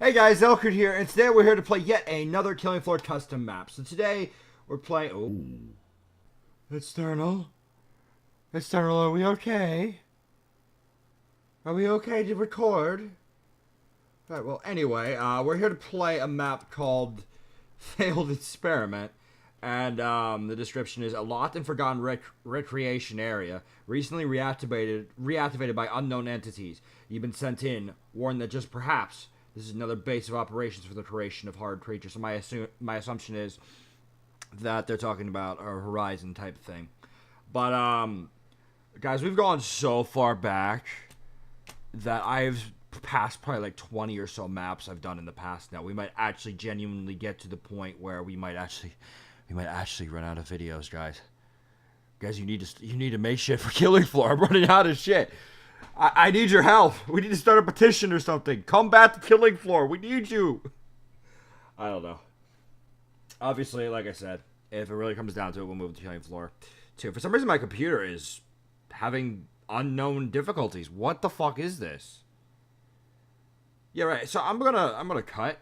Hey guys, Xel'crin here, and today we're here to play yet another Killing Floor custom map. So today, we're playing... Oh. External? External, are we okay? Are we okay to record? Alright, well, anyway, we're here to play a map called Failed Experiment. And, the description is a lost and forgotten recreation area, recently reactivated by unknown entities. You've been sent in, warned that just perhaps this is another base of operations for the creation of hard creatures. So my assumption is that they're talking about a Horizon type thing. But, guys, we've gone so far back that I've passed probably like 20 or so maps I've done in the past now. We might actually genuinely get to the point where we might actually run out of videos, guys. Guys, you need to make shit for Killing Floor. I'm running out of shit. I need your help. We need to start a petition or something. Come back to Killing Floor. We need you. I don't know. Obviously, like I said, if it really comes down to it, we'll move to Killing Floor 2. For some reason, my computer is having unknown difficulties. What the fuck is this? Yeah, right. So I'm gonna cut.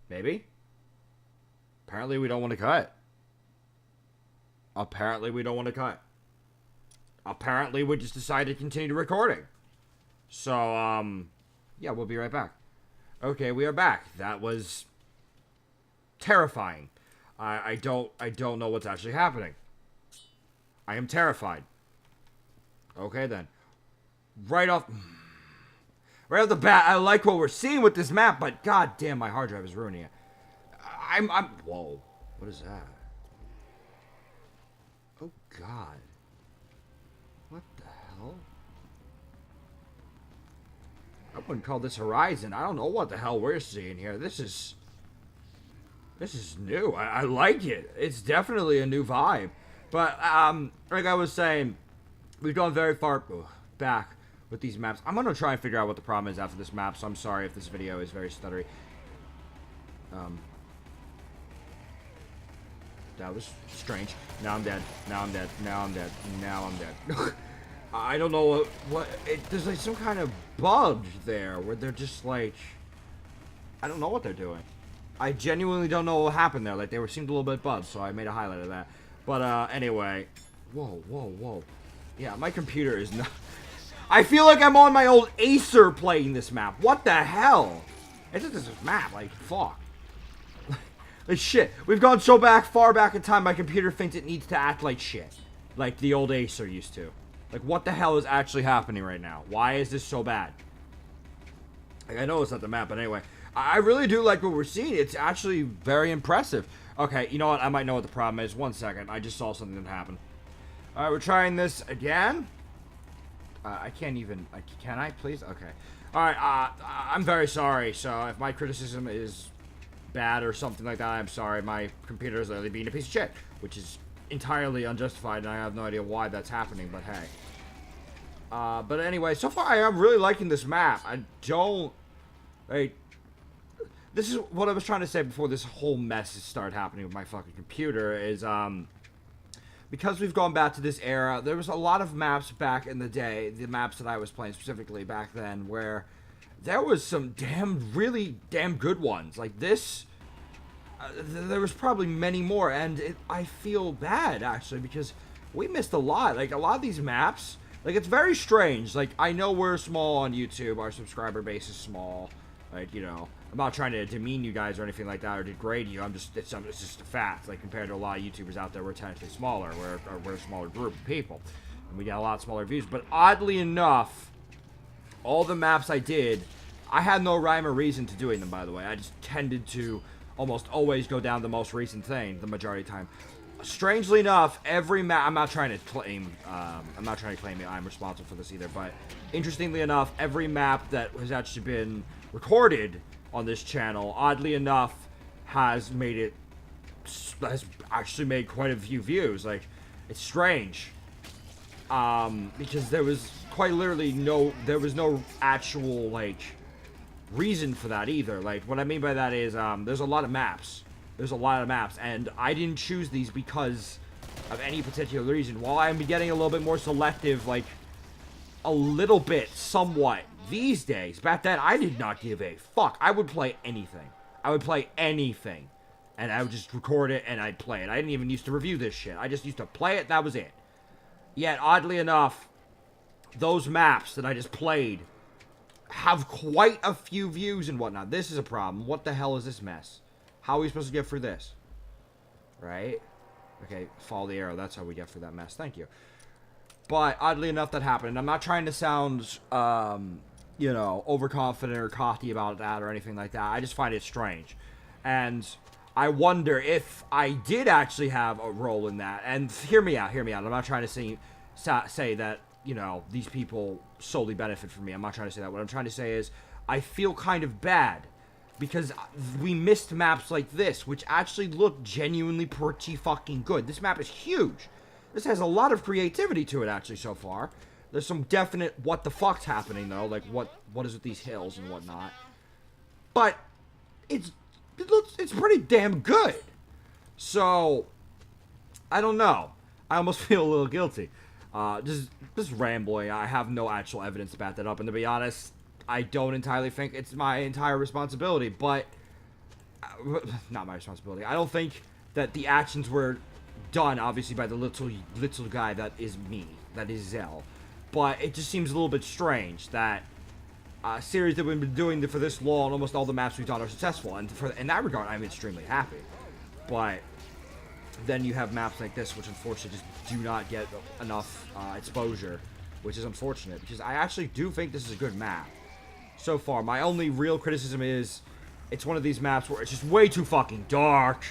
Maybe. Apparently, we don't want to cut. Apparently, we don't want to cut. Apparently, we just decided to continue recording. So, yeah, we'll be right back. Okay, we are back. That was terrifying. I don't know what's actually happening. I am terrified. Okay, then. Right off the bat, I like what we're seeing with this map, but goddamn, my hard drive is ruining it. Whoa. What is that? Oh, God. What the hell? I wouldn't call this Horizon. I don't know what the hell we're seeing here. This is new. I like it. It's definitely a new vibe. But, like I was saying, we've gone very far back with these maps. I'm going to try and figure out what the problem is after this map, so I'm sorry if this video is very stuttery. That was strange. Now I'm dead. Now I'm dead. Now I'm dead. Now I'm dead. I don't know there's like some kind of bug there where they're just like, I don't know what they're doing. I genuinely don't know what happened there. Like, they seemed a little bit bugged, so I made a highlight of that. But, anyway. Whoa. Yeah, my computer is not... I feel like I'm on my old Acer playing this map. What the hell? It's just this map, like, fuck. Like, shit. We've gone so far back in time, my computer thinks it needs to act like shit. Like the old Acer used to. Like, what the hell is actually happening right now? Why is this so bad? Like, I know it's not the map, but anyway. I really do like what we're seeing. It's actually very impressive. Okay, you know what? I might know what the problem is. 1 second. I just saw something that happened. Alright, we're trying this again. I can't even... can I, please? Okay. Alright, I'm very sorry. So, if my criticism is bad or something like that, I'm sorry. My computer is literally being a piece of shit, which is entirely unjustified, and I have no idea why that's happening, but hey. But anyway, so far I am really liking this map. I don't... Like... This is what I was trying to say before this whole mess started happening with my fucking computer, is, because we've gone back to this era, there was a lot of maps back in the day, the maps that I was playing specifically back then, where there was some really damn good ones. Like this, there was probably many more, and I feel bad, actually, because we missed a lot. Like, a lot of these maps, like, it's very strange. Like, I know we're small on YouTube, our subscriber base is small, like, you know, I'm not trying to demean you guys or anything like that or degrade you. it's just a fact. Like, compared to a lot of YouTubers out there, we're technically smaller. We're a smaller group of people, and we got a lot smaller views. But oddly enough, all the maps I did, I had no rhyme or reason to doing them, by the way. I just tended to almost always go down the most recent thing the majority of the time. Strangely enough, every map, I'm not trying to claim that I'm responsible for this either, but interestingly enough, every map that has actually been recorded on this channel, oddly enough, has actually made quite a few views. Like, it's strange. Because there was quite literally no actual, like, reason for that either. Like, what I mean by that is, there's a lot of maps. And I didn't choose these because of any particular reason. While I'm getting a little bit more selective, like, a little bit, somewhat, these days, back then, I did not give a fuck. I would play anything. I would play anything. And I would just record it and I'd play it. I didn't even used to review this shit. I just used to play it, that was it. Yet, oddly enough, those maps that I just played have quite a few views and whatnot. This is a problem. What the hell is this mess? How are we supposed to get through this? Right? Okay, follow the arrow. That's how we get through that mess. Thank you. But, oddly enough, that happened. And I'm not trying to sound, you know, overconfident or cocky about that or anything like that. I just find it strange. And I wonder if I did actually have a role in that. And hear me out, hear me out. I'm not trying to say that, you know, these people solely benefit from me. I'm not trying to say that. What I'm trying to say is I feel kind of bad because we missed maps like this, which actually look genuinely pretty fucking good. This map is huge. This has a lot of creativity to it, actually, so far. There's some definite what the fuck's happening, though. Like, what is with these hills and whatnot. But it's pretty damn good. So, I don't know. I almost feel a little guilty. Just rambling. I have no actual evidence to back that up. And to be honest, I don't entirely think it's my entire responsibility. But, not my responsibility. I don't think that the actions were done, obviously, by the little guy that is me. That is Xel. But it just seems a little bit strange that a series that we've been doing for this long, almost all the maps we've done are successful. And in that regard, I'm extremely happy. But then you have maps like this, which unfortunately just do not get enough exposure, which is unfortunate, because I actually do think this is a good map so far. My only real criticism is it's one of these maps where it's just way too fucking dark.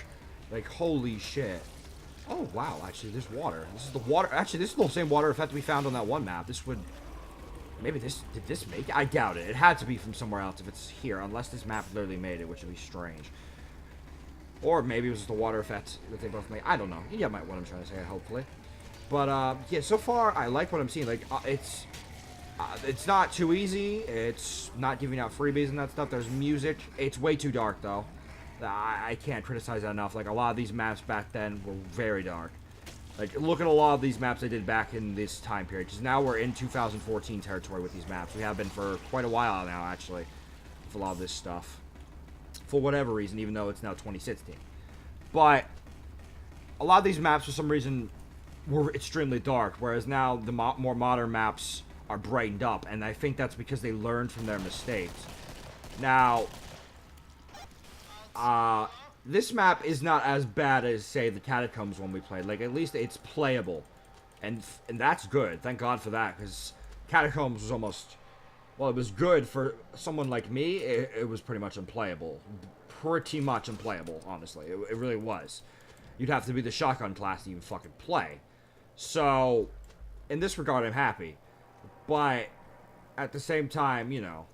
Like, holy shit. Oh, wow, actually, there's water. This is the water. Actually, this is the same water effect we found on that one map. This would... Maybe this... Did this make it? I doubt it. It had to be from somewhere else if it's here, unless this map literally made it, which would be strange. Or maybe it was just the water effect that they both made. I don't know. You get what I'm trying to say, hopefully. But, yeah, so far, I like what I'm seeing. Like, it's not too easy. It's not giving out freebies and that stuff. There's music. It's way too dark, though. I can't criticize that enough. Like, a lot of these maps back then were very dark. Like, look at a lot of these maps I did back in this time period. Because now we're in 2014 territory with these maps. We have been for quite a while now, actually, with a lot of this stuff. For whatever reason, even though it's now 2016. But a lot of these maps, for some reason, were extremely dark. Whereas now, the more modern maps are brightened up. And I think that's because they learned from their mistakes. Now... this map is not as bad as, say, the Catacombs one we played. Like, at least it's playable. And that's good. Thank God for that, because Catacombs was almost... Well, it was good for someone like me. It was pretty much unplayable. Pretty much unplayable, honestly. It really was. You'd have to be the shotgun class to even fucking play. So, in this regard, I'm happy. But, at the same time, you know...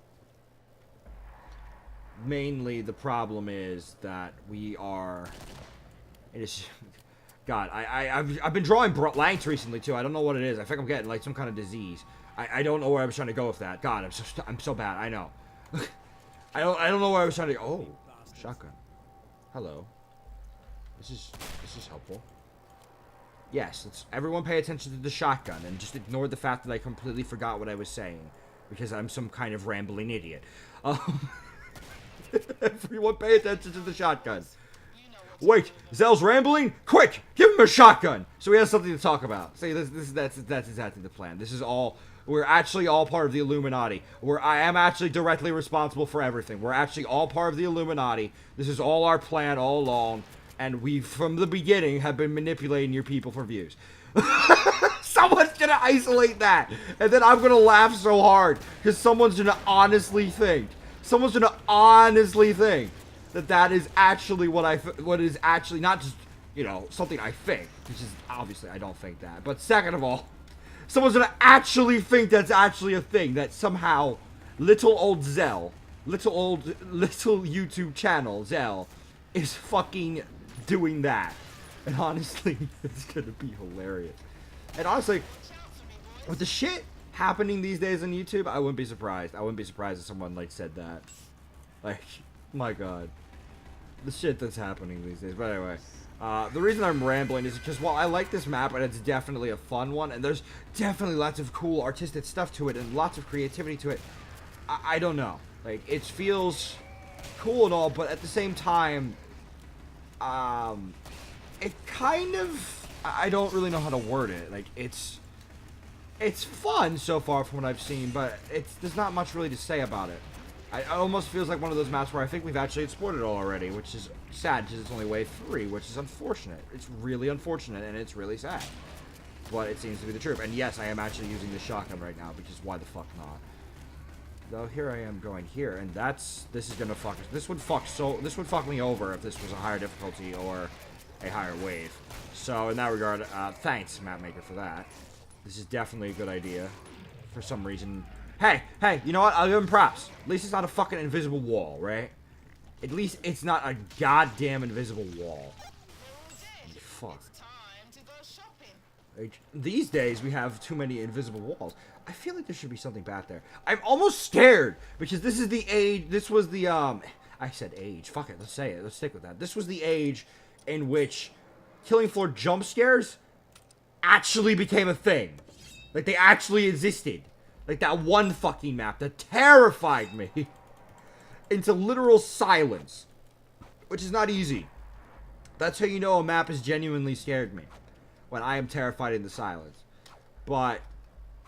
Mainly, the problem is that we are... It is... God, I've been drawing blanks recently, too. I don't know what it is. I think I'm getting, like, some kind of disease. I don't know where I was trying to go with that. God, I'm so bad. I know. I don't know where I was trying to go. Oh, shotgun. Hello. This is helpful. Yes, everyone pay attention to the shotgun and just ignore the fact that I completely forgot what I was saying. Because I'm some kind of rambling idiot. Everyone pay attention to the shotgun. Wait, Xel's rambling? Quick, give him a shotgun so he has something to talk about. See, that's exactly the plan. This is all... We're actually all part of the Illuminati. I am actually directly responsible for everything. We're actually all part of the Illuminati. This is all our plan all along. And we, from the beginning, have been manipulating your people for views. Someone's gonna isolate that. And then I'm gonna laugh so hard. Because someone's gonna honestly think. Someone's gonna honestly think that is actually what is actually not just, you know, something I think, which is obviously I don't think that. But second of all, someone's gonna actually think that's actually a thing, that somehow little old Xel, little YouTube channel Xel is fucking doing that. And honestly, it's gonna be hilarious. And honestly, with the shit happening these days on YouTube, I wouldn't be surprised. I wouldn't be surprised if someone, like, said that. Like, my God. The shit that's happening these days. But anyway, the reason I'm rambling is because, while I like this map, and it's definitely a fun one, and there's definitely lots of cool artistic stuff to it, and lots of creativity to it, I don't know. Like, it feels cool and all, but at the same time, it kind of, I don't really know how to word it. Like, it's fun so far from what I've seen, but there's not much really to say about it. It almost feels like one of those maps where I think we've actually explored it all already, which is sad because it's only wave 3, which is unfortunate. It's really unfortunate, and it's really sad. But it seems to be the truth. And yes, I am actually using the shotgun right now, because why the fuck not? Though here I am going here, and this is gonna fuck us. This would fuck me over if this was a higher difficulty or a higher wave. So in that regard, thanks, Mapmaker, for that. This is definitely a good idea. For some reason. Hey, you know what? I'll give him props. At least it's not a fucking invisible wall, right? At least it's not a goddamn invisible wall. Fuck. Like, these days, we have too many invisible walls. I feel like there should be something back there. I'm almost scared, because this is the age, this was the, I said age, fuck it, let's say it, let's stick with that. This was the age in which killing floor jump scares actually became a thing. Like, they actually existed. Like, that one fucking map that terrified me into literal silence, which is not easy. That's how you know a map has genuinely scared me. When I am terrified in the silence. But,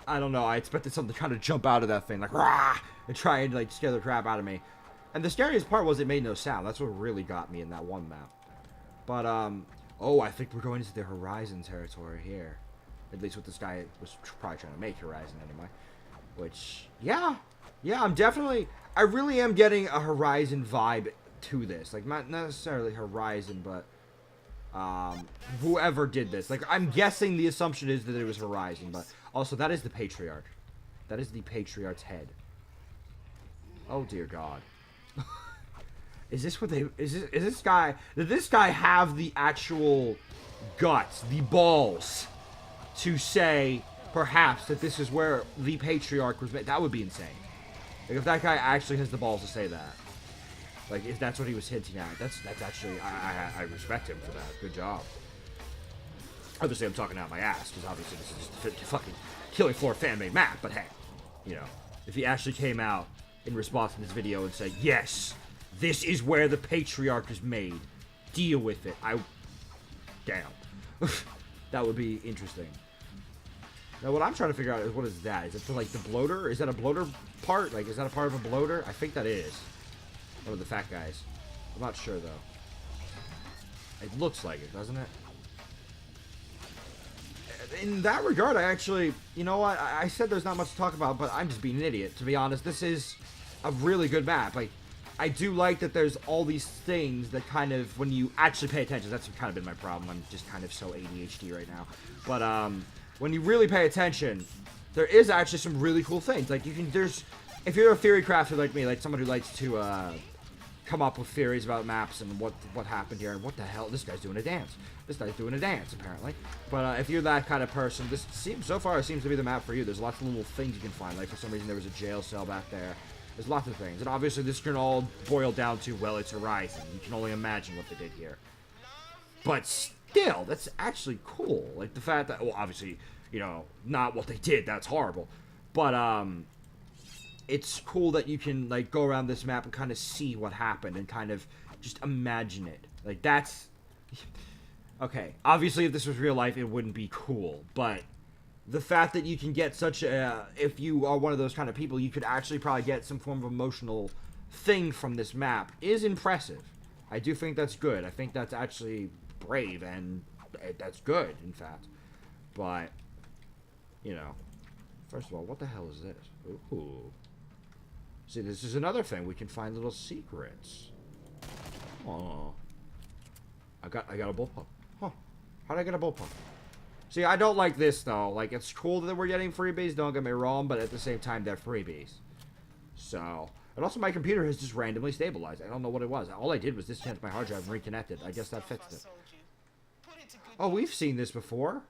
I don't know, I expected something to kind of jump out of that thing, like, rah! And try and, like, scare the crap out of me. And the scariest part was it made no sound. That's what really got me in that one map. But, oh, I think we're going into the Horizon territory here. At least what this guy was probably trying to make Horizon anyway. Which, yeah, I'm definitely, I really am getting a Horizon vibe to this. Like, not necessarily Horizon, but whoever did this. Like, I'm guessing the assumption is that it was Horizon, but also that is the Patriarch. That is the Patriarch's head. Oh dear God. Is this what did this guy have the actual guts, the balls to say perhaps that this is where the Patriarch was made? That would be insane. Like, if that guy actually has the balls to say that. Like, if that's what he was hinting at, that's actually, I respect him for that. Good job. Obviously, I'm talking out my ass, because obviously this is just a fucking Killing Floor fan-made map, but hey, you know, if he actually came out in response to this video and said, yes, this is where the Patriarch is made, deal with it, damn. That would be interesting. Now, what I'm trying to figure out is, what is that? Is it for, like, the bloater? Is that a bloater part? Like, is that a part of a bloater? I think that is. One of the fat guys. I'm not sure, though. It looks like it, doesn't it? In that regard, I actually... You know what? I said there's not much to talk about, but I'm just being an idiot. To be honest, this is a really good map. Like, I do like that there's all these things that kind of... When you actually pay attention, that's kind of been my problem. I'm just kind of so ADHD right now. But, when you really pay attention, there is actually some really cool things. Like, you can... If you're a theory crafter like me, like someone who likes to, come up with theories about maps and what happened here and what the hell, this guy's doing a dance. This guy's doing a dance, apparently. But if you're that kind of person, so far it seems to be the map for you. There's lots of little things you can find. Like, for some reason, there was a jail cell back there. There's lots of things. And obviously, this can all boil down to, well, it's Horizon. You can only imagine what they did here. But still, that's actually cool. Like, the fact that, well, obviously, you know, not what they did. That's horrible. But, it's cool that you can, like, go around this map and kind of see what happened and kind of just imagine it. Like, that's... Okay, obviously, if this was real life, it wouldn't be cool, but the fact that you can get such a... If you are one of those kind of people, you could actually probably get some form of emotional thing from this map is impressive. I do think that's good. I think that's actually brave, and that's good, in fact. But, you know, first of all, what the hell is this? Ooh. See, this is another thing. We can find little secrets. Oh, I got a bullpup. Huh? How did I get a bullpup? See, I don't like this though. Like, it's cool that we're getting freebies. Don't get me wrong, but at the same time, they're freebies. So, and also my computer has just randomly stabilized. I don't know what it was. All I did was disconnect my hard drive and reconnected. I guess that fixed it. Oh, we've seen this before.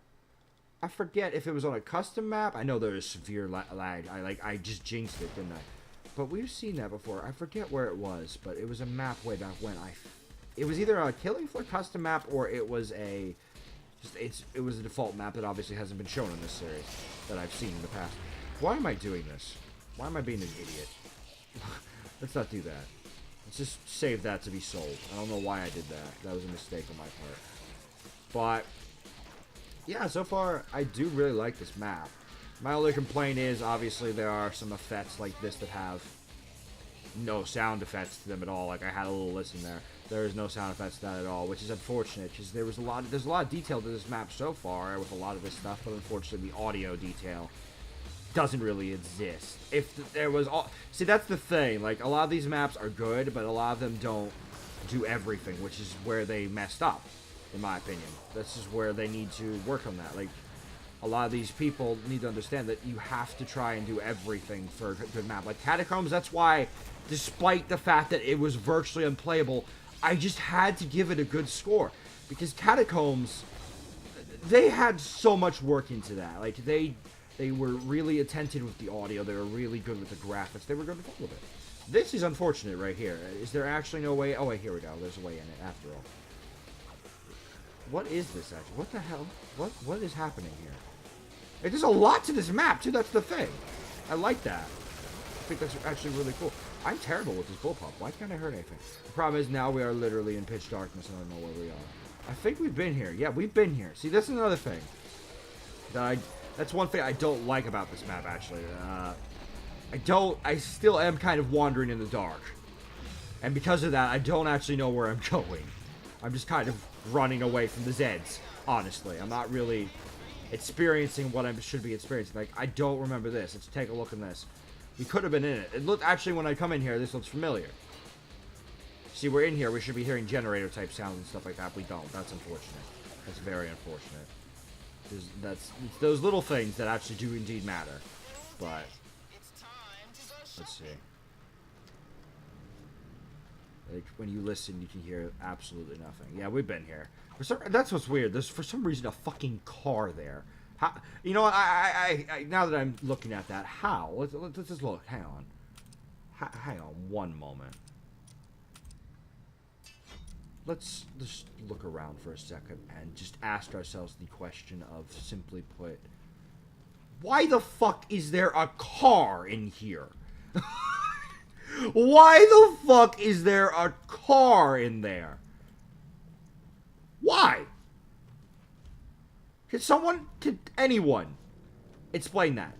I forget if it was on a custom map. I know there is severe lag. I just jinxed it, didn't I? But we've seen that before. I forget where it was, but it was a map way back when. It was either a Killing Floor custom map or it was it was a default map that obviously hasn't been shown in this series that I've seen in the past. Why am I doing this? Why am I being an idiot? Let's not do that. Let's just save that to be sold. I don't know why I did that. That was a mistake on my part. But, yeah, so far, I do really like this map. My only complaint is, obviously, there are some effects like this that have no sound effects to them at all. Like, I had a little listen there. There is no sound effects to that at all, which is unfortunate, because there's a lot of detail to this map so far with a lot of this stuff, but unfortunately, the audio detail doesn't really exist. If there was all... See, that's the thing. Like, a lot of these maps are good, but a lot of them don't do everything, which is where they messed up, in my opinion. This is where they need to work on that. Like, a lot of these people need to understand that you have to try and do everything for a good map. Like, Catacombs, that's why, despite the fact that it was virtually unplayable, I just had to give it a good score. Because Catacombs, they had so much work into that. Like, they were really attentive with the audio. They were really good with the graphics. They were good with all of it. This is unfortunate right here. Is there actually no way? Oh, wait, here we go. There's a way in it, after all. What is this, actually? What the hell? What is happening here? Like, there's a lot to this map, too. That's the thing. I like that. I think that's actually really cool. I'm terrible with this bullpup. Why can't I hurt anything? The problem is now we are literally in pitch darkness and I don't know where we are. I think we've been here. Yeah, we've been here. See, this is another thing. That's one thing I don't like about this map, actually. I still am kind of wandering in the dark. And because of that, I don't actually know where I'm going. I'm just kind of running away from the Zeds, honestly. I'm not really experiencing what I should be experiencing. Like, I don't remember this. Let's take a look in this. We could have been in it. It looked, actually, when I come in here, this looks familiar. See, we're in here. We should be hearing generator-type sounds and stuff like that. We don't. That's unfortunate. That's very unfortunate. It's those little things that actually do indeed matter. But, let's see. Like, when you listen, you can hear absolutely nothing. Yeah, we've been here. That's what's weird. There's, for some reason, a fucking car there. How, you know what? I now that I'm looking at that, how? Let's just look. Hang on. Hang on one moment. Let's just look around for a second and just ask ourselves the question of, simply put, why the fuck is there a car in here? Why the fuck is there a car in there? Why? Can anyone explain that?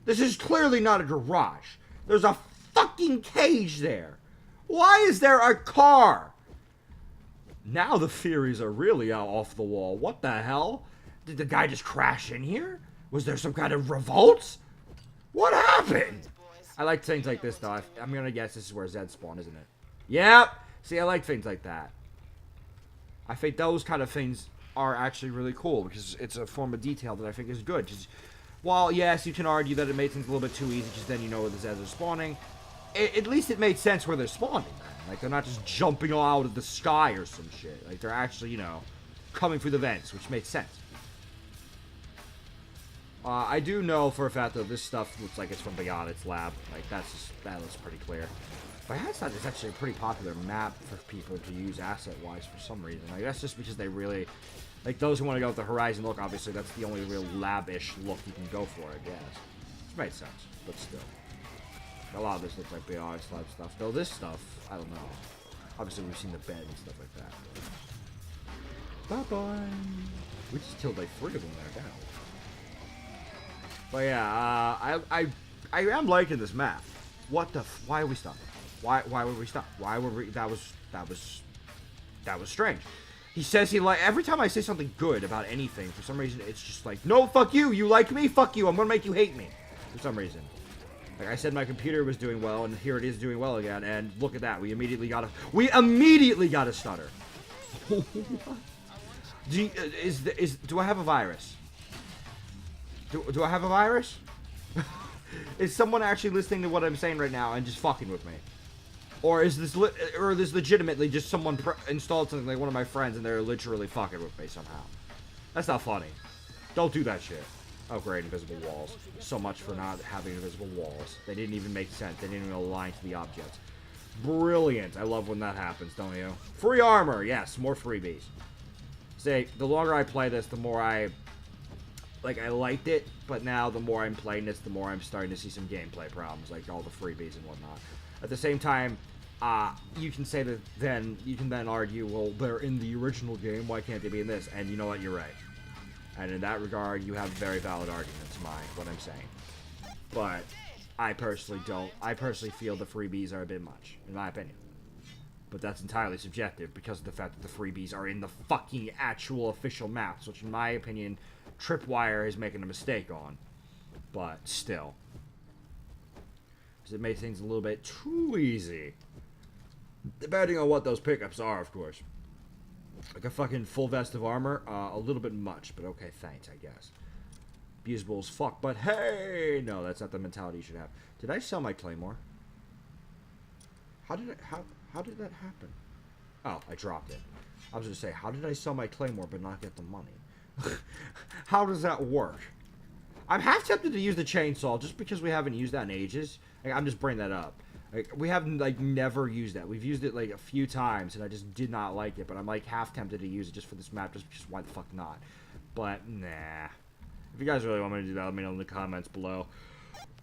This is clearly not a garage. There's a fucking cage there. Why is there a car? Now the theories are really out off the wall. What the hell? Did the guy just crash in here? Was there some kind of revolt? What happened? I like things like this, though. I'm gonna guess this is where Zed spawned, isn't it? Yep. See, I like things like that. I think those kind of things are actually really cool because it's a form of detail that I think is good. Just, while, yes, you can argue that it made things a little bit too easy because then you know where the Zeds are spawning. At least it made sense where they're spawning. Like, they're not just jumping out of the sky or some shit. Like, they're actually, you know, coming through the vents, which makes sense. I do know for a fact that this stuff looks like it's from Beyond's lab. Like, that looks pretty clear. Beyond's lab is actually a pretty popular map for people to use asset-wise for some reason. Like, that's just because they really... Like, those who want to go with the Horizon look, obviously, that's the only real lab-ish look you can go for, I guess. Which makes sense, but still. A lot of this looks like Beyond's lab stuff. Though this stuff, I don't know. Obviously, we've seen the bed and stuff like that. Bye-bye! We just killed, like, 3 of them there, now. But yeah, I am liking this map. What the? Why are we stopping? Why would we stop? Why were we? That was strange. He says he like every time I say something good about anything, for some reason it's just like, no, fuck you. You like me? Fuck you. I'm gonna make you hate me. For some reason. Like I said, my computer was doing well, and here it is doing well again. And look at that. We immediately got a stutter. Do I have a virus? Do I have a virus? Is someone actually listening to what I'm saying right now and just fucking with me? Or is this legitimately just someone installed something like one of my friends and they're literally fucking with me somehow? That's not funny. Don't do that shit. Oh great, invisible walls. So much for not having invisible walls. They didn't even make sense. They didn't even align to the objects. Brilliant. I love when that happens, don't you? Free armor. Yes, more freebies. Say, the longer I play this, the more I liked it, but now the more I'm playing this, the more I'm starting to see some gameplay problems, like all the freebies and whatnot. At the same time, you can say that you can then argue, well, they're in the original game, why can't they be in this? And you know what, you're right. And in that regard, you have very valid arguments, what I'm saying. But I personally feel the freebies are a bit much, in my opinion. But that's entirely subjective because of the fact that the freebies are in the fucking actual official maps, which in my opinion, Tripwire is making a mistake on. But still. Because it made things a little bit too easy. Depending on what those pickups are, of course. Like a fucking full vest of armor, a little bit much, but okay, thanks, I guess. Abusable as fuck, but hey! No, that's not the mentality you should have. Did I sell my claymore? How did that happen? Oh, I dropped it. I was gonna say, how did I sell my claymore but not get the money? How does that work? I'm half tempted to use the chainsaw just because we haven't used that in ages. Like, I'm just bringing that up. Like, we have, like, never used that. We've used it, like, a few times, and I just did not like it. But I'm, like, half tempted to use it just for this map, just because why the fuck not? But, nah. If you guys really want me to do that, let me know in the comments below.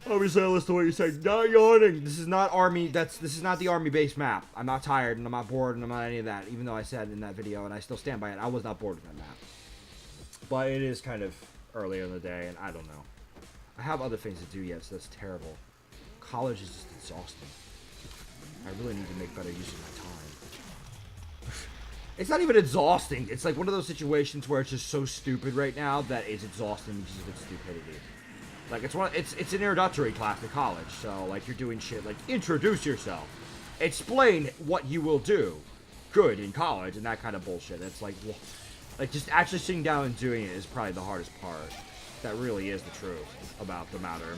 Obviously, I listen to what you say. Not yawning. This is not army. This is not the army-based map. I'm not tired, and I'm not bored, and I'm not any of that. Even though I said in that video, and I still stand by it, I was not bored with that map. But it is kind of earlier in the day, and I don't know. I have other things to do yet, so that's terrible. College is just exhausting. I really need to make better use of my time. It's not even exhausting. It's like one of those situations where it's just so stupid right now that it's exhausting because of its stupidity. Like, it's an introductory class to college, so, like, you're doing shit like, introduce yourself. Explain what you will do good in college, and that kind of bullshit. It's like just actually sitting down and doing it is probably the hardest part. That really is the truth about the matter,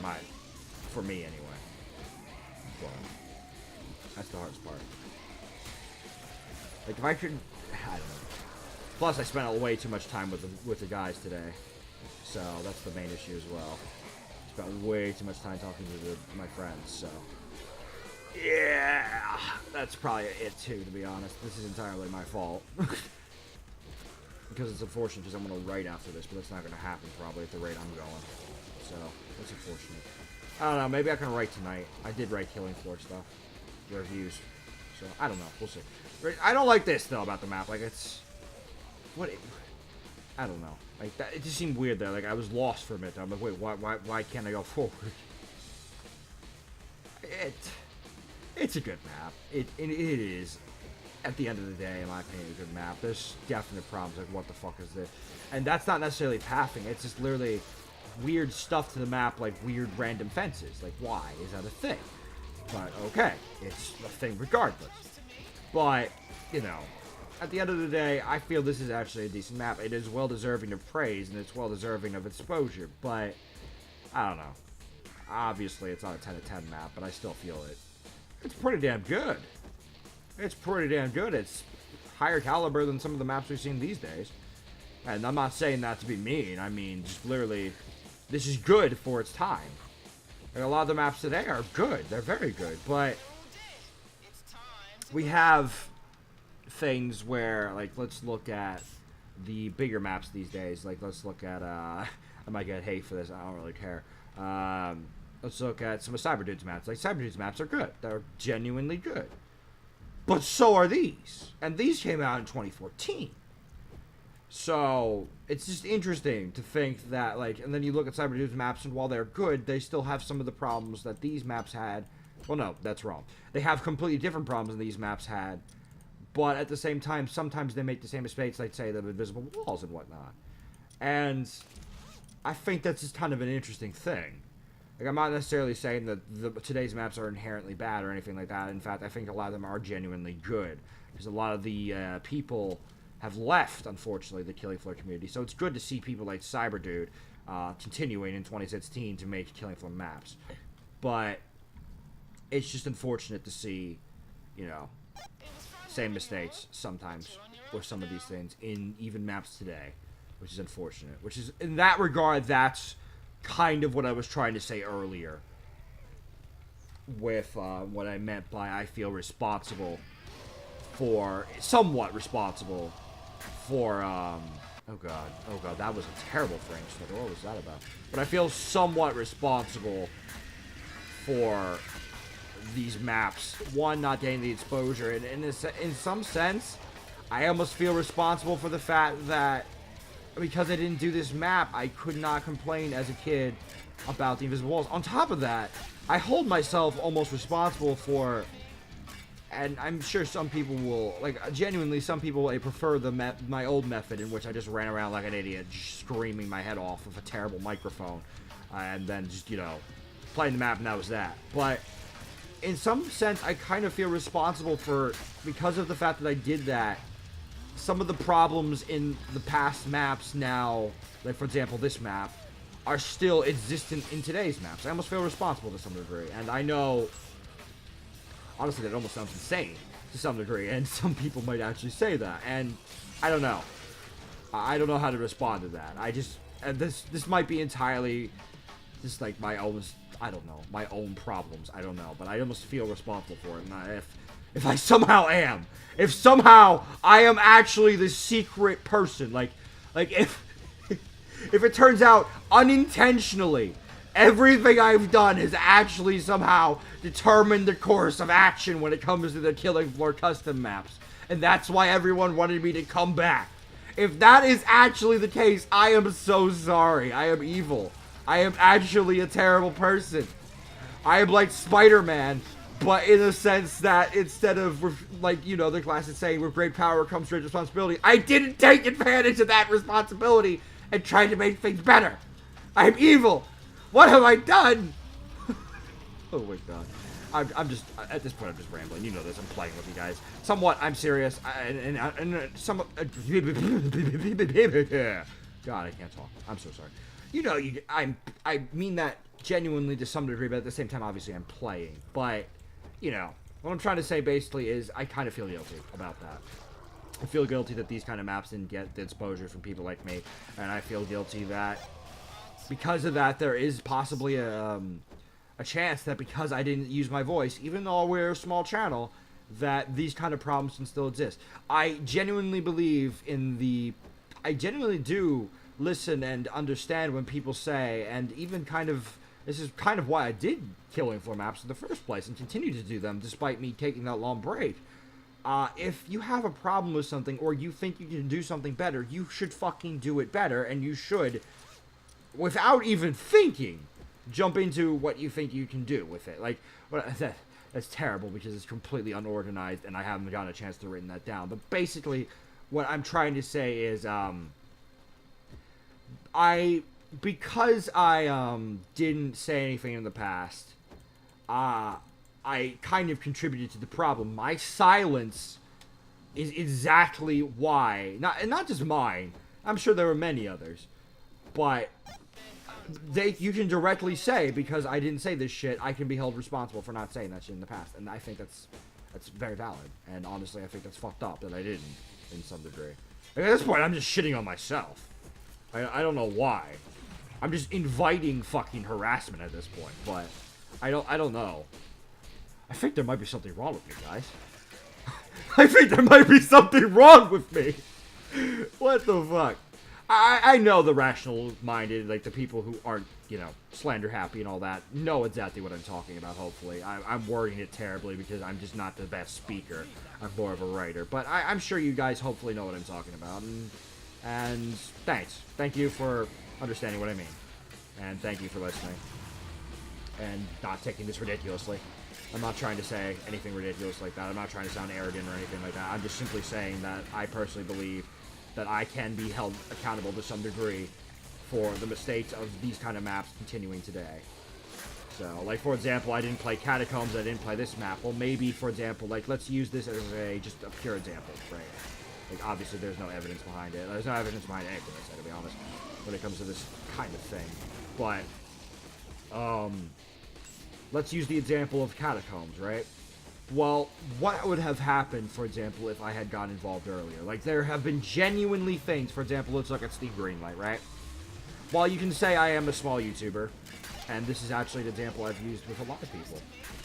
for me, anyway. But that's the hardest part. Like, if I could, I don't know. Plus, I spent way too much time with the guys today, so that's the main issue as well. Spent way too much time talking to my friends, so yeah, that's probably it too, to be honest. This is entirely my fault. Because it's unfortunate because I'm going to write after this, but that's not going to happen probably at the rate I'm going. So, that's unfortunate. I don't know, maybe I can write tonight. I did write Killing Floor stuff. Reviews. So, I don't know. We'll see. I don't like this, though, about the map. Like, it's... I don't know. Like, it just seemed weird there. Like, I was lost for a minute. I'm like, wait, why can't I go forward? It's a good map. It is, at the end of the day, in my opinion, a good map. There's definite problems. Like, what the fuck is this? And that's not necessarily pathing. It's just literally weird stuff to the map, like weird random fences. Like, why? Is that a thing? But, okay. It's a thing regardless. But, you know, at the end of the day, I feel this is actually a decent map. It is well-deserving of praise, and it's well-deserving of exposure. But, I don't know. Obviously, it's not a 10 out of 10 map, but I still feel it. It's pretty damn good. It's pretty damn good. It's higher caliber than some of the maps we've seen these days. And I'm not saying that to be mean. I mean, just literally, this is good for its time. Like, a lot of the maps today are good. They're very good. But we have things where, like, let's look at the bigger maps these days. Like, let's look at, I might get hate for this. I don't really care. Let's look at some of Cyber Dude's maps. Like, Cyber Dude's maps are good. They're genuinely good. But so are these. And these came out in 2014. So, it's just interesting to think that, like, and then you look at Cyber Dude's maps, and while they're good, they still have some of the problems that these maps had. Well, no, that's wrong. They have completely different problems than these maps had. But at the same time, sometimes they make the same mistakes, like, say, the invisible walls and whatnot. And I think that's just kind of an interesting thing. Like, I'm not necessarily saying that today's maps are inherently bad or anything like that. In fact, I think a lot of them are genuinely good. Because a lot of the people have left, unfortunately, the Killing Floor community. So it's good to see people like Cyber Dude continuing in 2016 to make Killing Floor maps. But it's just unfortunate to see, you know, same mistakes sometimes with some of these things in even maps today. Which is unfortunate. Which is, in that regard, that's kind of what I was trying to say earlier with what I meant by I feel responsible for, somewhat responsible for, oh god, that was a terrible frame stutter. What was that about? But I feel somewhat responsible for these maps, one, not getting the exposure, and in some sense, I almost feel responsible for the fact that because I didn't do this map, I could not complain as a kid about the invisible walls. On top of that, I hold myself almost responsible for, and I'm sure some people will, like, genuinely, some people prefer my old method in which I just ran around like an idiot, just screaming my head off with a terrible microphone, and then just, you know, playing the map, and that was that. But in some sense, I kind of feel responsible for, because of the fact that I did that, some of the problems in the past maps now, like, for example, this map, are still existent in today's maps. I almost feel responsible to some degree, and I know, honestly, that almost sounds insane to some degree, and some people might actually say that, and I don't know. I don't know how to respond to that. I just, and this might be entirely just like my own, I don't know, my own problems. I don't know, but I almost feel responsible for it. And if I somehow am, if somehow I am actually the secret person, like if it turns out unintentionally everything I've done has actually somehow determined the course of action when it comes to the Killing Floor custom maps, and that's why everyone wanted me to come back. If that is actually the case, I am so sorry. I am evil. I am actually a terrible person. I am like Spider-Man, but in a sense that instead of, like, you know, the classic saying, with great power comes great responsibility, I didn't take advantage of that responsibility and tried to make things better. I'm evil. What have I done? Oh my god. I'm just, at this point, I'm just rambling. You know this. I'm playing with you guys. Somewhat, I'm serious. And somewhat. God, I can't talk. I'm so sorry. You know, I mean that genuinely to some degree, but at the same time, obviously, I'm playing. But, you know, what I'm trying to say basically is I kind of feel guilty about that. I feel guilty that these kind of maps didn't get the exposure from people like me, and I feel guilty that because of that, there is possibly a chance that because I didn't use my voice, even though we're a small channel, that these kind of problems can still exist. I genuinely believe in the... I genuinely do listen and understand when people say, and even kind of... This is kind of why I did Killing Floor maps in the first place, and continue to do them despite me taking that long break. If you have a problem with something, or you think you can do something better, you should fucking do it better, and you should, without even thinking, jump into what you think you can do with it. Like, that's terrible because it's completely unorganized, and I haven't gotten a chance to write that down. But basically, what I'm trying to say is, because I didn't say anything in the past, I kind of contributed to the problem. My silence is exactly why, not just mine. I'm sure there were many others, but you can directly say, because I didn't say this shit, I can be held responsible for not saying that shit in the past, and I think that's very valid. And honestly, I think that's fucked up that I didn't, in some degree. Like, at this point, I'm just shitting on myself. I don't know why. I'm just inviting fucking harassment at this point, but I don't know. I think there might be something wrong with me, guys. I think there might be something wrong with me. What the fuck? I know the rational-minded, like the people who aren't, you know, slander happy and all that, know exactly what I'm talking about, hopefully. I'm wording it terribly because I'm just not the best speaker. I'm more of a writer. But I'm sure you guys hopefully know what I'm talking about. And thanks. Thank you for understanding what I mean. And thank you for listening. And not taking this ridiculously. I'm not trying to say anything ridiculous like that. I'm not trying to sound arrogant or anything like that. I'm just simply saying that I personally believe that I can be held accountable to some degree for the mistakes of these kind of maps continuing today. So, like, for example, I didn't play Catacombs, I didn't play this map. Well, maybe, for example, like, let's use this as just a pure example, right? Like, obviously, there's no evidence behind it. There's no evidence behind anything I said, to be honest, when it comes to this kind of thing. But, let's use the example of Catacombs, right? Well, what would have happened, for example, if I had gotten involved earlier? Like, there have been genuinely things, for example, let's look at Steve Greenlight, right? While you can say I am a small YouTuber, and this is actually an example I've used with a lot of people,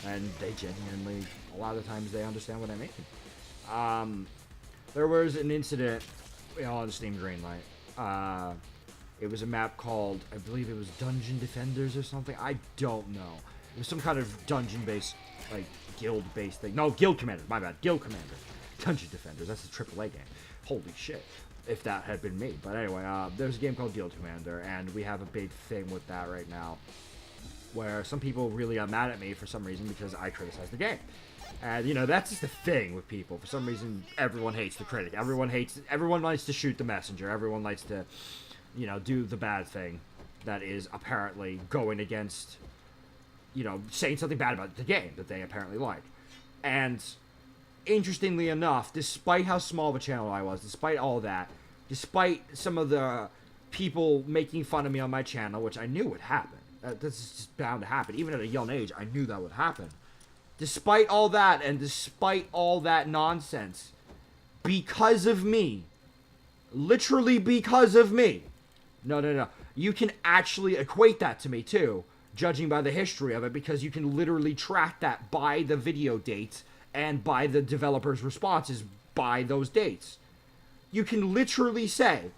and they genuinely, a lot of the times, they understand what I mean. There was an incident, on Steam Greenlight. It was a map called, I believe it was Dungeon Defenders or something. I don't know. It was some kind of dungeon-based, like, guild-based thing. No, Guild Commander. My bad. Guild Commander. Dungeon Defenders. That's a AAA game. Holy shit. If that had been me. But anyway, there's a game called Guild Commander, and we have a big thing with that right now, where some people really are mad at me for some reason because I criticize the game. And, you know, that's just the thing with people. For some reason, everyone hates the critic. Everyone likes to shoot the messenger. Everyone likes to, you know, do the bad thing that is apparently going against, you know, saying something bad about the game that they apparently like. And interestingly enough, despite how small of a channel I was, despite all that, despite some of the people making fun of me on my channel, which I knew would happen. This is just bound to happen. Even at a young age, I knew that would happen. Despite all that, and despite all that nonsense, because of me, literally because of me, no, you can actually equate that to me too, judging by the history of it, because you can literally track that by the video dates and by the developers' responses by those dates. You can literally say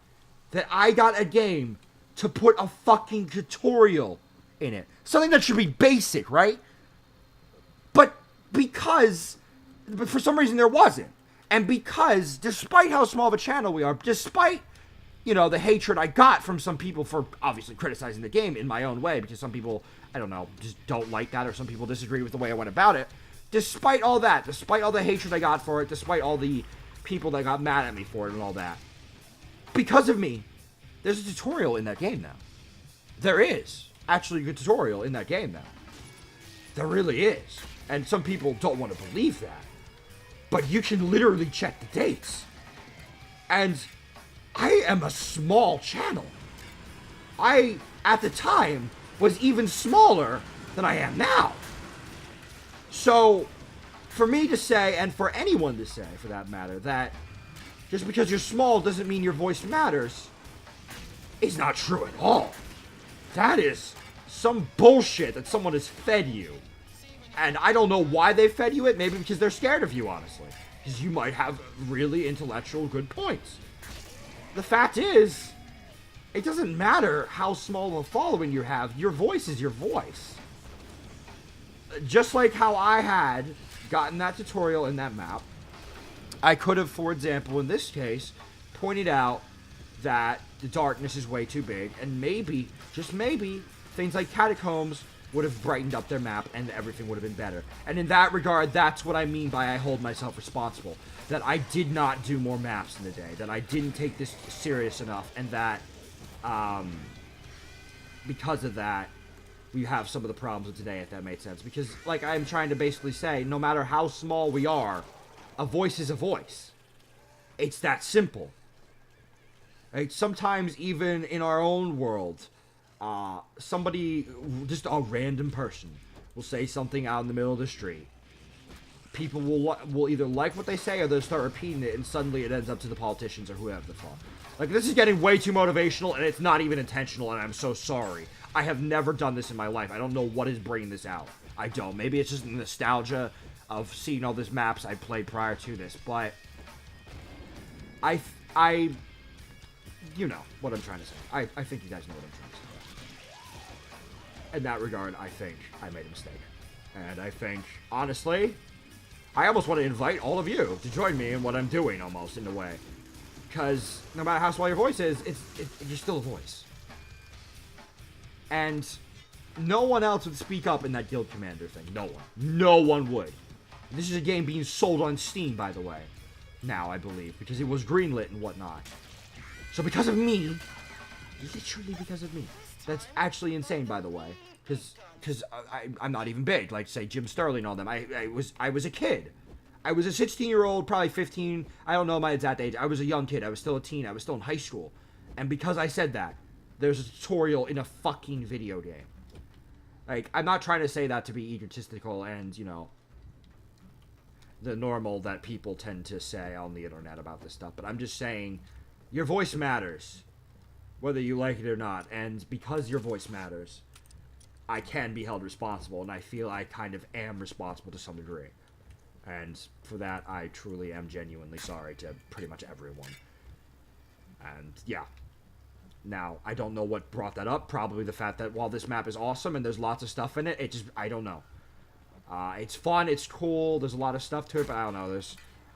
that I got a game to put a fucking tutorial in it. Something that should be basic, right? But for some reason there wasn't. And because, despite how small of a channel we are, despite, you know, the hatred I got from some people for obviously criticizing the game in my own way, because some people, I don't know, just don't like that, or some people disagree with the way I went about it. Despite all that, despite all the hatred I got for it, despite all the people that got mad at me for it and all that, because of me, there's a tutorial in that game now. There is actually a tutorial in that game now. There really is. And some people don't want to believe that. But you can literally check the dates. And I am a small channel. I, at the time, was even smaller than I am now. So, for me to say, and for anyone to say, for that matter, that just because you're small doesn't mean your voice matters, is not true at all. That is some bullshit that someone has fed you. And I don't know why they fed you it. Maybe because they're scared of you, honestly. Because you might have really intellectual good points. The fact is, it doesn't matter how small of a following you have. Your voice is your voice. Just like how I had gotten that tutorial in that map, I could have, for example, in this case, pointed out that the darkness is way too big, and maybe, just maybe, things like catacombs would have brightened up their map and everything would have been better. And in that regard, that's what I mean by I hold myself responsible. That I did not do more maps in the day. That I didn't take this serious enough. And that, because of that, we have some of the problems of today, if that made sense. Because, like I'm trying to basically say, no matter how small we are, a voice is a voice. It's that simple. Like, sometimes even in our own world, somebody, just a random person, will say something out in the middle of the street. People will either like what they say or they'll start repeating it, and suddenly it ends up to the politicians or whoever the fuck. Like, this is getting way too motivational, and it's not even intentional, and I'm so sorry. I have never done this in my life. I don't know what is bringing this out. I don't. Maybe it's just nostalgia of seeing all these maps I played prior to this, but I you know what I'm trying to say. I think you guys know what I'm trying to say. In that regard, I think I made a mistake. And I think, honestly, I almost want to invite all of you to join me in what I'm doing, almost, in a way. Because no matter how small your voice is, you're still a voice. And no one else would speak up in that Guild Commander thing. No one. No one would. This is a game being sold on Steam, by the way. Now, I believe. Because it was greenlit and whatnot. So because of me, literally because of me. That's actually insane, by the way. Because I'm not even big. Like, say, Jim Sterling and all them. I was a kid. I was a 16-year-old, probably 15. I don't know my exact age. I was a young kid. I was still a teen. I was still in high school. And because I said that, there's a tutorial in a fucking video game. Like, I'm not trying to say that to be egotistical and, you know, the normal that people tend to say on the internet about this stuff. But I'm just saying, your voice matters, whether you like it or not. And because your voice matters, I can be held responsible. And I feel I kind of am responsible to some degree. And for that, I truly am genuinely sorry to pretty much everyone. And, yeah. Now, I don't know what brought that up. Probably the fact that while this map is awesome and there's lots of stuff in it, I don't know. It's fun, it's cool, there's a lot of stuff to it, but I don't know,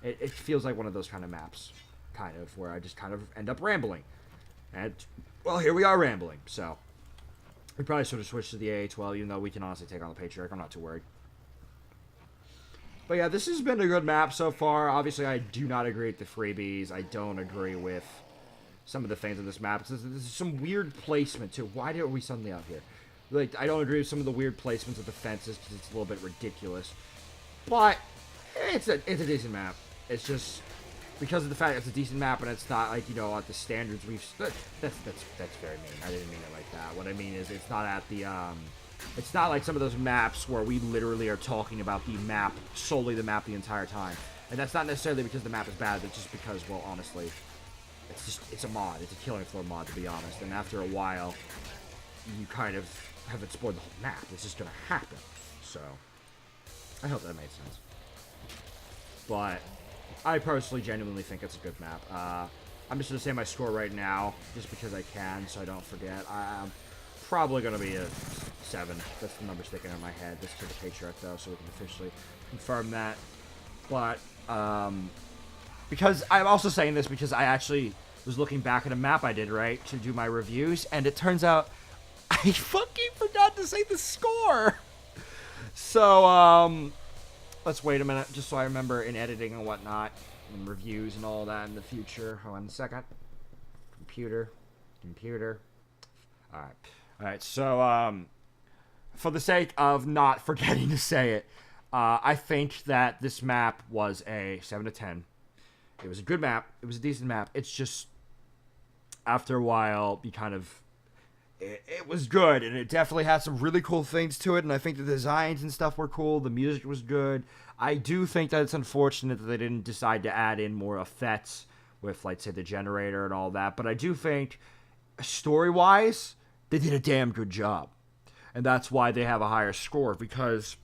it feels like one of those kind of maps, kind of, where I just kind of end up rambling. And, well, here we are rambling, so. We probably should have switched to the AH-12, even though we can honestly take on the Patriarch, I'm not too worried. But yeah, this has been a good map so far. Obviously, I do not agree with the freebies. I don't agree with some of the things of this map. There's some weird placement, too. Why are we suddenly out here? Like, I don't agree with some of the weird placements of the fences because it's a little bit ridiculous. But it's a decent map. It's just because of the fact it's a decent map and it's not like, you know, at the standards we've. That's very mean. I didn't mean it like that. What I mean is it's not at the it's not like some of those maps where we literally are talking about the map, solely the map the entire time. And that's not necessarily because the map is bad, but just because, well, honestly, it's a mod. It's a killing floor mod, to be honest. And after a while, you kind of have explored the whole map. It's just gonna happen. So, I hope that made sense. But I personally genuinely think it's a good map. I'm just gonna say my score right now, just because I can, so I don't forget. I'm probably gonna be a 7. That's the number sticking in my head. Let's take a Patriarch though, so we can officially confirm that. But because I'm also saying this because I actually was looking back at a map I did, right, to do my reviews, and it turns out I fucking forgot to say the score. So let's wait a minute, just so I remember in editing and whatnot, and reviews and all that in the future. Hold on a second. Computer. Alright, so, for the sake of not forgetting to say it, I think that this map was a 7 to 10. It was a good map. It was a decent map. It's just, after a while, you kind of... It was good, and it definitely had some really cool things to it, and I think the designs and stuff were cool. The music was good. I do think that it's unfortunate that they didn't decide to add in more effects with, like, say, the generator and all that, but I do think, story-wise, they did a damn good job. And that's why they have a higher score, because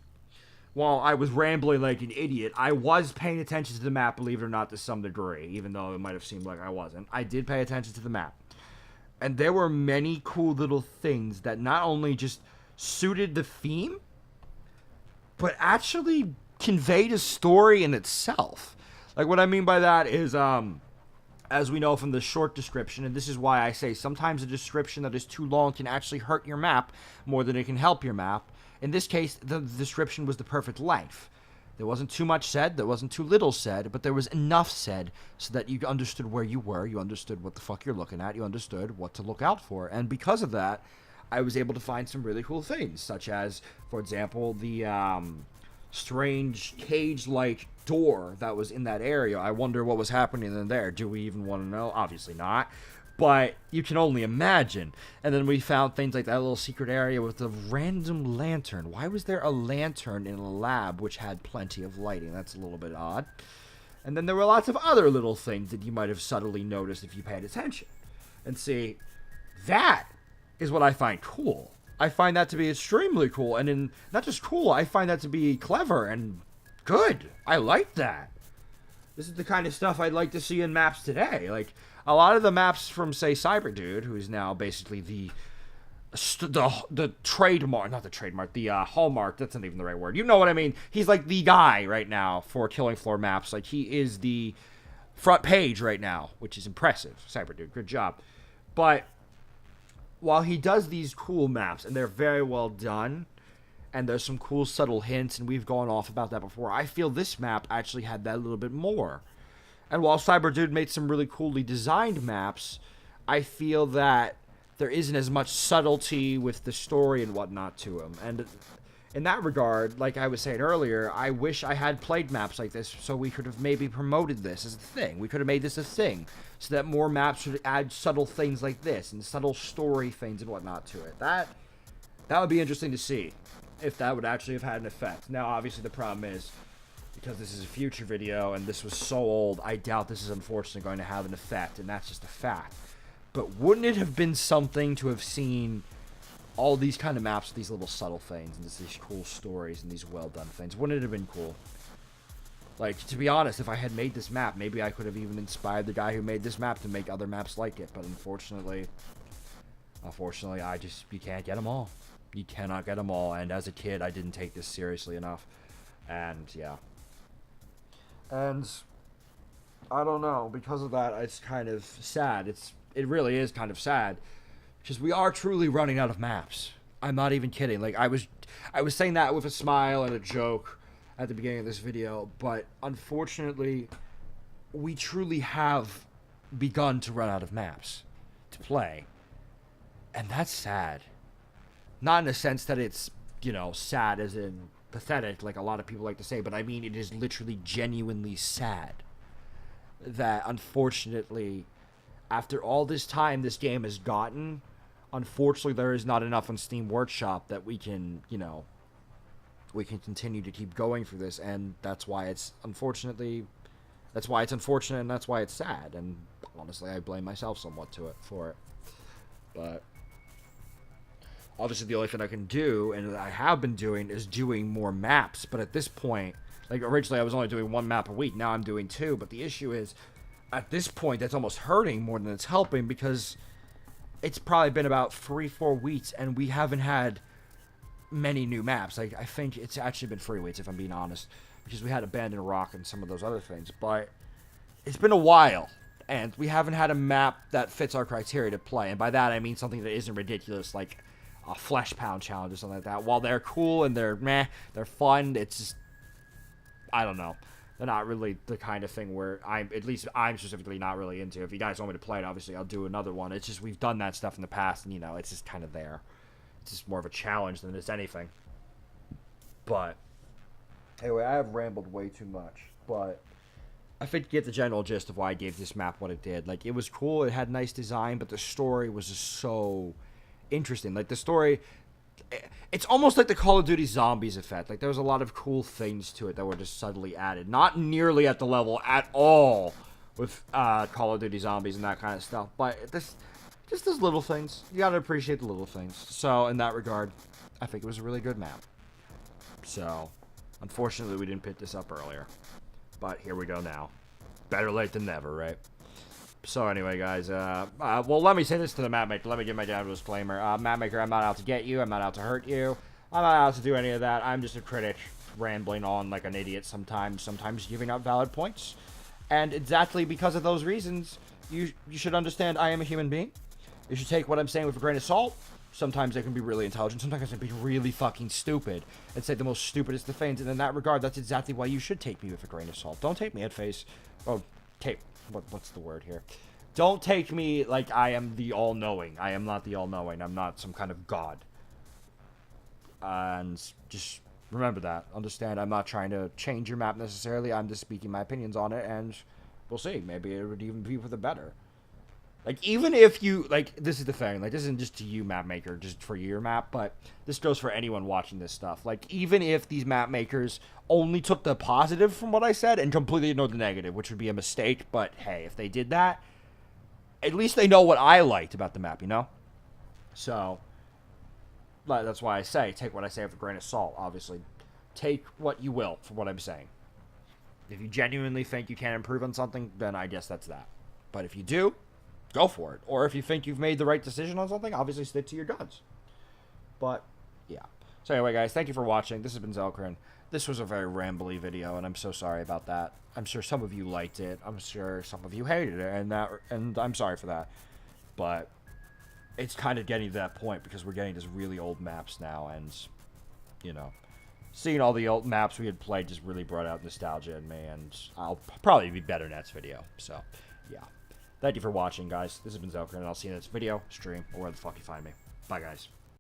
while I was rambling like an idiot, I was paying attention to the map, believe it or not, to some degree, even though it might have seemed like I wasn't. I did pay attention to the map. And there were many cool little things that not only just suited the theme, but actually conveyed a story in itself. Like, what I mean by that is, as we know from the short description, and this is why I say sometimes a description that is too long can actually hurt your map more than it can help your map. In this case, the description was the perfect length. There wasn't too much said, there wasn't too little said, but there was enough said so that you understood where you were, you understood what the fuck you're looking at, you understood what to look out for. And because of that, I was able to find some really cool things, such as, for example, the strange cage-like door that was in that area. I wonder what was happening in there. Do we even want to know? Obviously not. But you can only imagine. And then we found things like that little secret area with a random lantern. Why was there a lantern in a lab which had plenty of lighting? That's a little bit odd. And then there were lots of other little things that you might have subtly noticed if you paid attention. And see, that is what I find cool. I find that to be extremely cool. And not just cool, I find that to be clever and good. I like that. This is the kind of stuff I'd like to see in maps today. Like, a lot of the maps from, say, Cyberdude, who is now basically the trademark, not the trademark, the hallmark, that's not even the right word. You know what I mean? He's like the guy right now for Killing Floor maps. Like, he is the front page right now, which is impressive. Cyberdude, good job. But while he does these cool maps, and they're very well done, and there's some cool subtle hints, and we've gone off about that before, I feel this map actually had that a little bit more. And while Cyberdude made some really coolly designed maps, I feel that there isn't as much subtlety with the story and whatnot to them. And in that regard, like I was saying earlier, I wish I had played maps like this so we could have maybe promoted this as a thing. We could have made this a thing so that more maps would add subtle things like this and subtle story things and whatnot to it. That would be interesting to see if that would actually have had an effect. Now, obviously, the problem is, because this is a future video and this was so old, I doubt this is unfortunately going to have an effect, and that's just a fact. But wouldn't it have been something to have seen all these kind of maps with these little subtle things and just these cool stories and these well done things? Wouldn't it have been cool? Like, to be honest, if I had made this map, maybe I could have even inspired the guy who made this map to make other maps like it, but unfortunately, Unfortunately, you can't get them all. You cannot get them all, and as a kid, I didn't take this seriously enough. And, yeah. And I don't know, because of that, it's kind of sad. It really is kind of sad, because we are truly running out of maps. I'm not even kidding. Like, I was saying that with a smile and a joke at the beginning of this video, but unfortunately, we truly have begun to run out of maps to play. And that's sad. Not in the sense that it's, sad as in pathetic, like a lot of people like to say, but I mean it is literally genuinely sad that, unfortunately, after all this time this game has gotten, unfortunately there is not enough on Steam Workshop that we can, we can continue to keep going through this, and that's why it's unfortunate, and that's why it's sad, and honestly I blame myself somewhat for it. But obviously the only thing I can do, and I have been doing, is doing more maps. But at this point, like originally I was only doing 1 map a week, now I'm doing 2. But the issue is, at this point, that's almost hurting more than it's helping, because it's probably been about 3-4 weeks, and we haven't had many new maps. Like, I think it's actually been 3 weeks, if I'm being honest, because we had Abandoned Rock and some of those other things. But it's been a while, and we haven't had a map that fits our criteria to play. And by that, I mean something that isn't ridiculous, like a Flesh Pound challenge or something like that. While they're cool and they're fun, it's just, I don't know. They're not really the kind of thing where I'm specifically not really into. If you guys want me to play it, obviously I'll do another one. It's just, we've done that stuff in the past, and, it's just kind of there. It's just more of a challenge than it's anything. But anyway, I have rambled way too much, but I think you get the general gist of why I gave this map what it did. Like, it was cool, it had nice design, but the story was just so interesting. Like, the story, it's almost like the Call of Duty Zombies effect. Like, there was a lot of cool things to it that were just subtly added. Not nearly at the level at all with Call of Duty Zombies and that kind of stuff, but just those little things. You gotta appreciate the little things. So, in that regard, I think it was a really good map. So, unfortunately, we didn't pick this up earlier. But here we go now. Better late than never, right? So anyway, guys, well, let me say this to the map maker. Let me give my dad a disclaimer. Map maker, I'm not out to get you. I'm not out to hurt you. I'm not out to do any of that. I'm just a critic rambling on like an idiot sometimes giving out valid points. And exactly because of those reasons, you should understand I am a human being. You should take what I'm saying with a grain of salt. Sometimes I can be really intelligent. Sometimes I can be really fucking stupid and say the most stupidest of things. And in that regard, that's exactly why you should take me with a grain of salt. Don't take me at face. Oh, what's the word here? Don't take me like I am the all-knowing. I am not the all-knowing. I'm not some kind of god. And just remember that. Understand, I'm not trying to change your map necessarily. I'm just speaking my opinions on it, and we'll see. Maybe it would even be for the better. Like, even if you, like, this is the thing, like, this isn't just to you, map maker, just for your map, but this goes for anyone watching this stuff. Like, even if these map makers only took the positive from what I said and completely ignored the negative, which would be a mistake, but hey, if they did that, at least they know what I liked about the map, So, that's why I say, take what I say with a grain of salt, obviously. Take what you will from what I'm saying. If you genuinely think you can improve on something, then I guess that's that. But if you do, go for it. Or if you think you've made the right decision on something, obviously stick to your guns. But, yeah. So anyway, guys, thank you for watching. This has been Xel'crin. This was a very rambly video, and I'm so sorry about that. I'm sure some of you liked it. I'm sure some of you hated it, and I'm sorry for that. But it's kind of getting to that point because we're getting to really old maps now, and, seeing all the old maps we had played just really brought out nostalgia in me, and I'll probably be better next video. So, yeah. Thank you for watching, guys. This has been Xel'crin, and I'll see you in the next video, stream, or where the fuck you find me. Bye, guys.